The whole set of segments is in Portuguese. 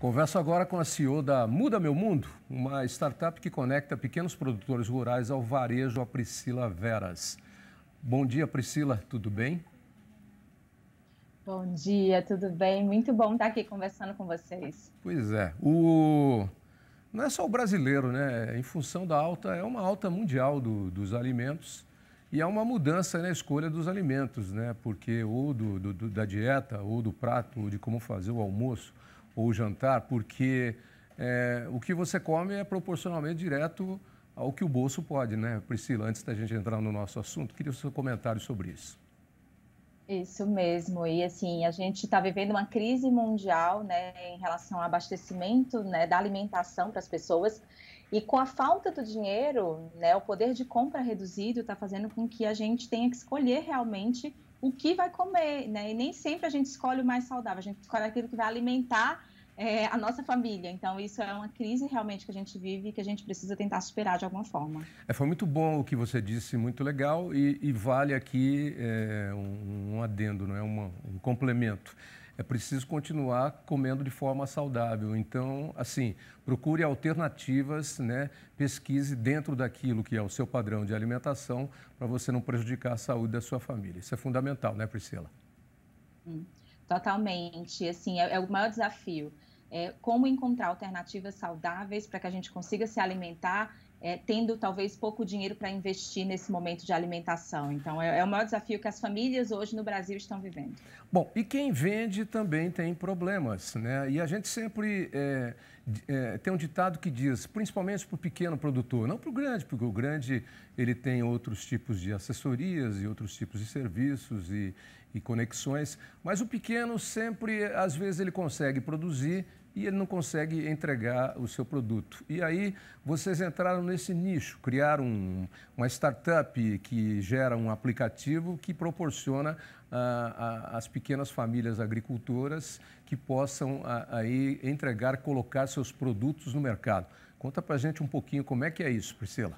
Converso agora com a CEO da Muda Meu Mundo, uma startup que conecta pequenos produtores rurais ao varejo, a Priscila Veras. Bom dia, Priscila, tudo bem? Bom dia, tudo bem? Muito bom estar aqui conversando com vocês. Pois é, não é só o brasileiro, né? Em função da alta, é uma alta mundial dos alimentos e há uma mudança na escolha dos alimentos, né? Porque ou da dieta, ou do prato, ou de como fazer o almoço ou o jantar, porque o que você come é proporcionalmente direto ao que o bolso pode, né? Priscila, antes da gente entrar no nosso assunto, queria o seu comentário sobre isso. Isso mesmo. E assim, a gente está vivendo uma crise mundial, né, em relação ao abastecimento, né, da alimentação para as pessoas. E com a falta do dinheiro, né, o poder de compra reduzido está fazendo com que a gente tenha que escolher realmente o que vai comer, né? E nem sempre a gente escolhe o mais saudável, a gente escolhe aquilo que vai alimentar a nossa família. Então, isso é uma crise realmente que a gente vive e que a gente precisa tentar superar de alguma forma. Foi muito bom o que você disse, muito legal, e vale aqui um adendo, não é? Um complemento. É preciso continuar comendo de forma saudável. Então, assim, procure alternativas, né? Pesquise dentro daquilo que é o seu padrão de alimentação para você não prejudicar a saúde da sua família. Isso é fundamental, né, Priscila? Totalmente, assim, é o maior desafio. Como encontrar alternativas saudáveis para que a gente consiga se alimentar, tendo talvez pouco dinheiro para investir nesse momento de alimentação. Então, é o maior desafio que as famílias hoje no Brasil estão vivendo. Bom, e quem vende também tem problemas, né? E a gente sempre tem um ditado que diz, principalmente para o pequeno produtor, não para o grande, porque o grande ele tem outros tipos de assessorias e outros tipos de serviços e conexões, mas o pequeno sempre, às vezes, ele consegue produzir e ele não consegue entregar o seu produto. E aí vocês entraram nesse nicho, criaram uma startup que gera um aplicativo que proporciona às pequenas famílias agricultoras que possam aí entregar, colocar seus produtos no mercado. Conta pra gente um pouquinho como é que é isso, Priscila.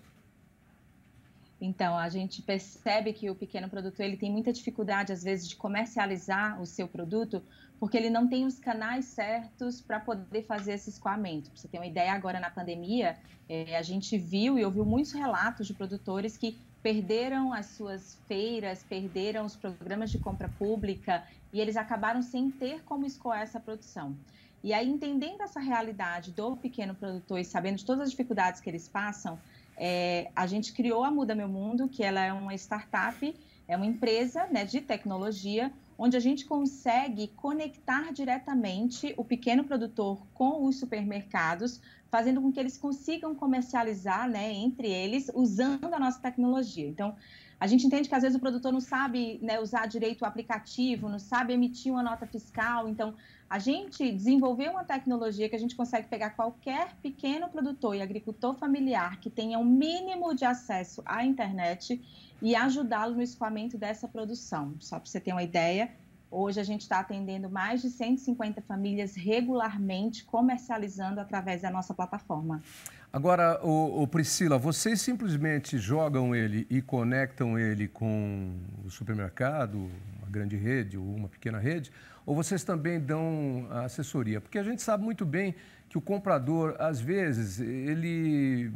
Então, a gente percebe que o pequeno produtor ele tem muita dificuldade, às vezes, de comercializar o seu produto, porque ele não tem os canais certos para poder fazer esse escoamento. Para você ter uma ideia, agora na pandemia, a gente viu e ouviu muitos relatos de produtores que perderam as suas feiras, perderam os programas de compra pública e eles acabaram sem ter como escoar essa produção. E aí, entendendo essa realidade do pequeno produtor e sabendo de todas as dificuldades que eles passam, a gente criou a Muda Meu Mundo, que ela é uma startup, é uma empresa, né, de tecnologia, onde a gente consegue conectar diretamente o pequeno produtor com os supermercados, fazendo com que eles consigam comercializar, né, entre eles, usando a nossa tecnologia. Então, a gente entende que às vezes o produtor não sabe, né, usar direito o aplicativo, não sabe emitir uma nota fiscal. Então, a gente desenvolveu uma tecnologia que a gente consegue pegar qualquer pequeno produtor e agricultor familiar que tenha um mínimo de acesso à internet e ajudá-lo no escoamento dessa produção. Só para você ter uma ideia, hoje a gente está atendendo mais de 150 famílias regularmente, comercializando através da nossa plataforma. Agora, Priscila, vocês simplesmente jogam ele e conectam ele com o supermercado, uma grande rede ou uma pequena rede, ou vocês também dão assessoria? Porque a gente sabe muito bem que o comprador, às vezes, ele,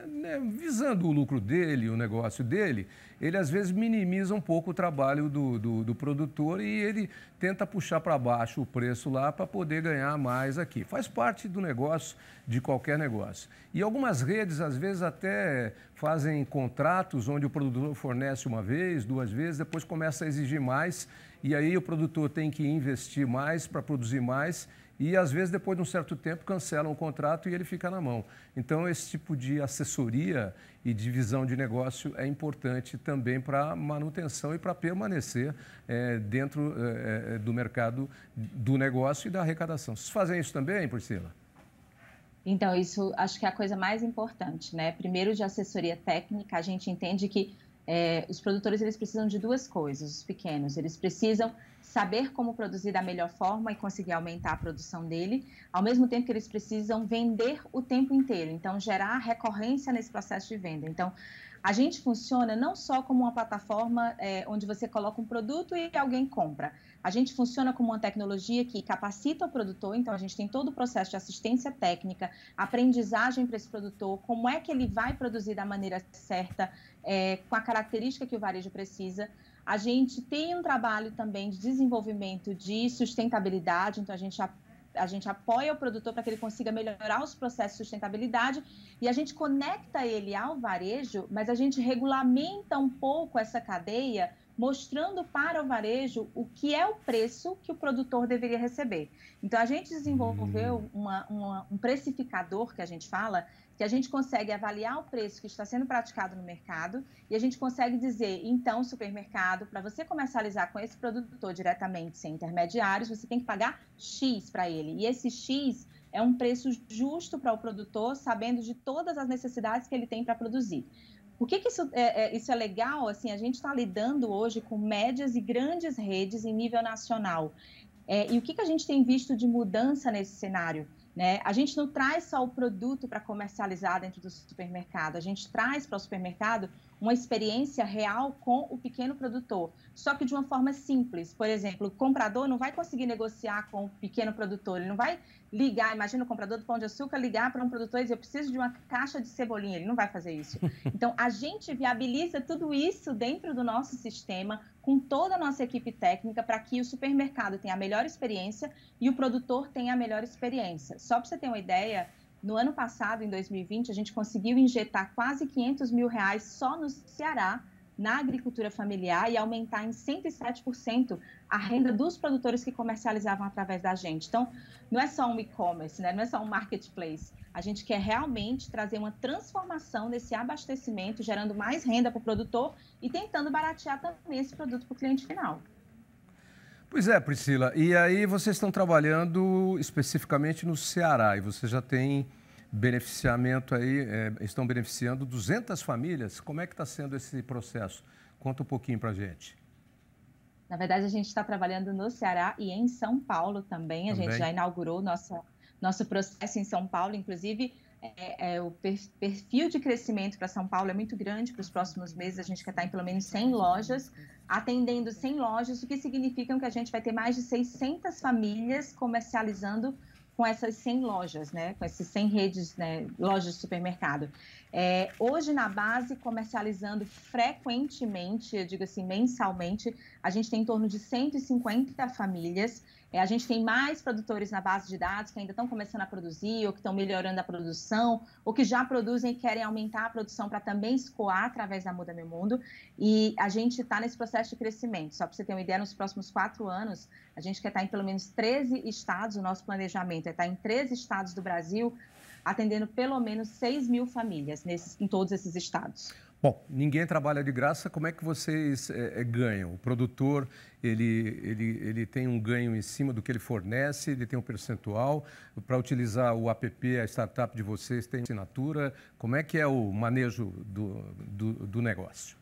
né, visando o lucro dele, o negócio dele, ele às vezes minimiza um pouco o trabalho do produtor e ele tenta puxar para baixo o preço lá para poder ganhar mais aqui. Faz parte do negócio, de qualquer negócio. E algumas redes, às vezes, até fazem contratos onde o produtor fornece uma vez, duas vezes, depois começa a exigir mais e aí o produtor tem que investir mais para produzir mais e, às vezes, depois de um certo tempo, cancelam o contrato e ele fica na mão. Então, esse tipo de assessoria e divisão de negócio é importante também para a manutenção e para permanecer dentro do mercado do negócio e da arrecadação. Vocês fazem isso também, Priscila? Então, isso acho que é a coisa mais importante, né? Primeiro, de assessoria técnica, a gente entende que os produtores eles precisam de duas coisas, os pequenos. Eles precisam saber como produzir da melhor forma e conseguir aumentar a produção dele, ao mesmo tempo que eles precisam vender o tempo inteiro, então gerar recorrência nesse processo de venda. Então, A gente funciona não só como uma plataforma onde você coloca um produto e alguém compra. A gente funciona como uma tecnologia que capacita o produtor, então a gente tem todo o processo de assistência técnica, aprendizagem para esse produtor, como é que ele vai produzir da maneira certa, com a característica que o varejo precisa. A gente tem um trabalho também de desenvolvimento de sustentabilidade, então a gente apoia o produtor para que ele consiga melhorar os processos de sustentabilidade e a gente conecta ele ao varejo, mas a gente regulamenta um pouco essa cadeia, mostrando para o varejo o que é o preço que o produtor deveria receber. Então, a gente desenvolveu um precificador, que a gente fala, que a gente consegue avaliar o preço que está sendo praticado no mercado e a gente consegue dizer, então, supermercado, para você comercializar com esse produtor diretamente, sem intermediários, você tem que pagar X para ele. E esse X é um preço justo para o produtor, sabendo de todas as necessidades que ele tem para produzir. Por que isso é legal? Assim, a gente está lidando hoje com médias e grandes redes em nível nacional. E o que a gente tem visto de mudança nesse cenário? Né? A gente não traz só o produto para comercializar dentro do supermercado, a gente traz para o supermercado uma experiência real com o pequeno produtor, só que de uma forma simples. Por exemplo, o comprador não vai conseguir negociar com o pequeno produtor, ele não vai ligar, imagina o comprador do Pão de Açúcar ligar para um produtor e dizer, eu preciso de uma caixa de cebolinha, ele não vai fazer isso. Então, a gente viabiliza tudo isso dentro do nosso sistema, com toda a nossa equipe técnica, para que o supermercado tenha a melhor experiência e o produtor tenha a melhor experiência. Só para você ter uma ideia, no ano passado, em 2020, a gente conseguiu injetar quase 500 mil reais só no Ceará, na agricultura familiar, e aumentar em 107% a renda dos produtores que comercializavam através da gente. Então, não é só um e-commerce, né? Não é só um marketplace. A gente quer realmente trazer uma transformação desse abastecimento, gerando mais renda para o produtor e tentando baratear também esse produto para o cliente final. Pois é, Priscila. E aí vocês estão trabalhando especificamente no Ceará e você já tem beneficiamento aí, estão beneficiando 200 famílias. Como é que está sendo esse processo? Conta um pouquinho para a gente. Na verdade, a gente está trabalhando no Ceará e em São Paulo também. A gente já inaugurou nosso processo em São Paulo. Inclusive, o perfil de crescimento para São Paulo é muito grande para os próximos meses. A gente quer estar em pelo menos 100 lojas, atendendo 100 lojas, o que significa que a gente vai ter mais de 600 famílias comercializando com essas 100 lojas, né? Com essas 100 redes, né? Lojas de supermercado. Hoje, na base, comercializando frequentemente, eu digo assim, mensalmente, a gente tem em torno de 150 famílias. A gente tem mais produtores na base de dados que ainda estão começando a produzir, ou que estão melhorando a produção, ou que já produzem e querem aumentar a produção para também escoar através da Muda Meu Mundo. E a gente está nesse processo de crescimento. Só para você ter uma ideia, nos próximos 4 anos, a gente quer estar em pelo menos 13 estados. O nosso planejamento é estar em 13 estados do Brasil, atendendo pelo menos 6 mil famílias em todos esses estados. Bom, ninguém trabalha de graça. Como é que vocês ganham? O produtor, ele tem um ganho em cima do que ele fornece, ele tem um percentual. Para utilizar o app, a startup de vocês tem assinatura. Como é que é o manejo do negócio?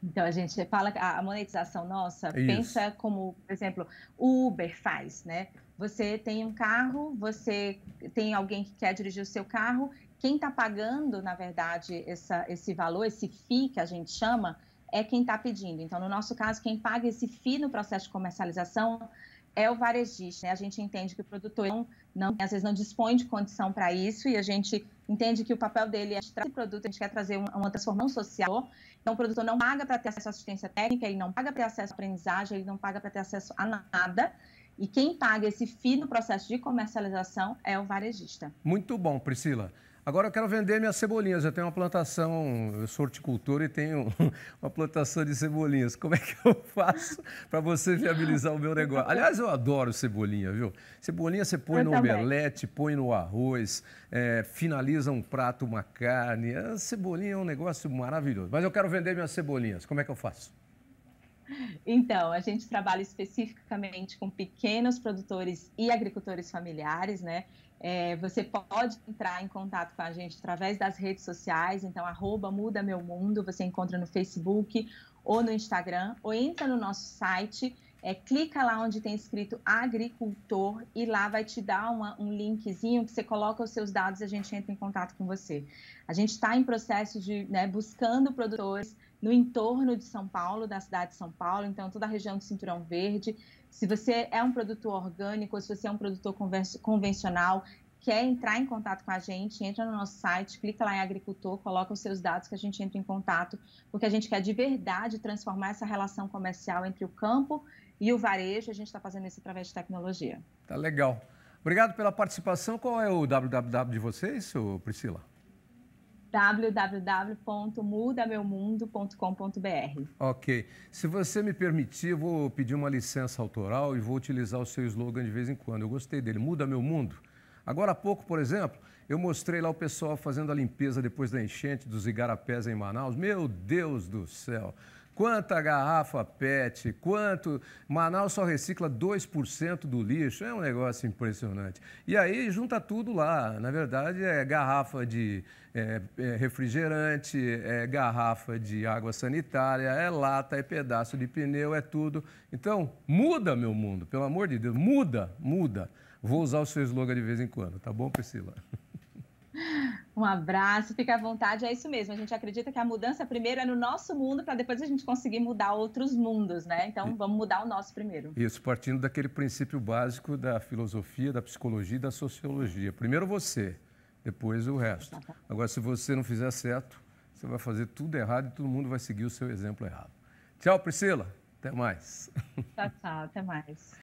Então, a gente fala que a monetização nossa, pensa como, por exemplo, o Uber faz, né? Você tem um carro, você tem alguém que quer dirigir o seu carro, quem está pagando, na verdade, esse valor, esse FII que a gente chama, é quem está pedindo. Então, no nosso caso, quem paga esse FII no processo de comercialização é o varejista, né? A gente entende que o produtor às vezes não dispõe de condição para isso e a gente entende que o papel dele é trazer esse produto, a gente quer trazer uma transformação social. Então, o produtor não paga para ter acesso à assistência técnica, ele não paga para ter acesso à aprendizagem, ele não paga para ter acesso a nada. E quem paga esse FII no processo de comercialização é o varejista. Muito bom, Priscila. Agora eu quero vender minhas cebolinhas. Eu tenho uma plantação, eu sou horticultor e tenho uma plantação de cebolinhas. Como é que eu faço para você viabilizar o meu negócio? Aliás, eu adoro cebolinha, viu? Cebolinha você põe no omelete, põe no arroz, finaliza um prato, uma carne. A cebolinha é um negócio maravilhoso. Mas eu quero vender minhas cebolinhas. Como é que eu faço? Então, a gente trabalha especificamente com pequenos produtores e agricultores familiares, né? Você pode entrar em contato com a gente através das redes sociais, então, @MudaMeuMundo, você encontra no Facebook ou no Instagram, ou entra no nosso site, clica lá onde tem escrito agricultor e lá vai te dar um linkzinho que você coloca os seus dados e a gente entra em contato com você. A gente está em processo de, né, buscando produtores no entorno de São Paulo, da cidade de São Paulo, então toda a região do Cinturão Verde. Se você é um produtor orgânico ou se você é um produtor convencional, quer entrar em contato com a gente, entra no nosso site, clica lá em agricultor, coloca os seus dados que a gente entra em contato, porque a gente quer de verdade transformar essa relação comercial entre o campo e o varejo. A gente está fazendo isso através de tecnologia. Tá legal. Obrigado pela participação. Qual é o www de vocês, Priscila? www.mudameumundo.com.br. Ok. Se você me permitir, eu vou pedir uma licença autoral e vou utilizar o seu slogan de vez em quando. Eu gostei dele. Muda meu mundo. Agora há pouco, por exemplo, eu mostrei lá o pessoal fazendo a limpeza depois da enchente dos igarapés em Manaus. Meu Deus do céu! Quanta garrafa PET, quanto... Manaus só recicla 2% do lixo, é um negócio impressionante. E aí junta tudo lá, na verdade é garrafa de refrigerante, é garrafa de água sanitária, é lata, é pedaço de pneu, é tudo. Então, muda meu mundo, pelo amor de Deus, muda, muda. Vou usar o seu slogan de vez em quando, tá bom, Priscila? Um abraço, fica à vontade, é isso mesmo. A gente acredita que a mudança primeiro é no nosso mundo, para depois a gente conseguir mudar outros mundos, né? Então, vamos mudar o nosso primeiro. Isso, partindo daquele princípio básico da filosofia, da psicologia e da sociologia. Primeiro você, depois o resto. Agora, se você não fizer certo, você vai fazer tudo errado e todo mundo vai seguir o seu exemplo errado. Tchau, Priscila. Até mais. Tchau, tchau. Até mais.